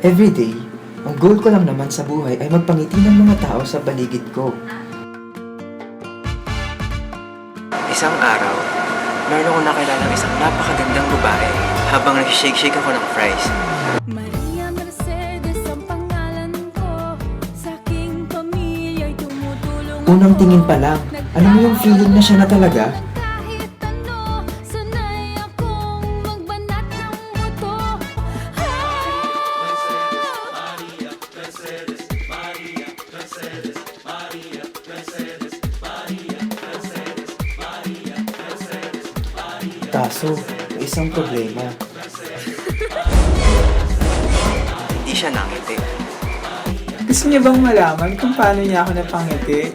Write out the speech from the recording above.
Everyday, ang goal ko lang naman sa buhay ay magpangiti ng mga tao sa paligid ko. Isang araw, meron akong nakilalang isang napakagandang babae habang nag-shake-shake ako ng fries. Maria Mercedes ang pangalan ko. Sa aking pamilya'y tumutulong Unang tingin pa lang, alam mo yung feeling na siya na talaga? kahit ano, sanay akong magbanat ng buto. Kaso, may isang problema. Hindi siya nangiti. Gusto niya bang malaman kung paano niya ako napangiti?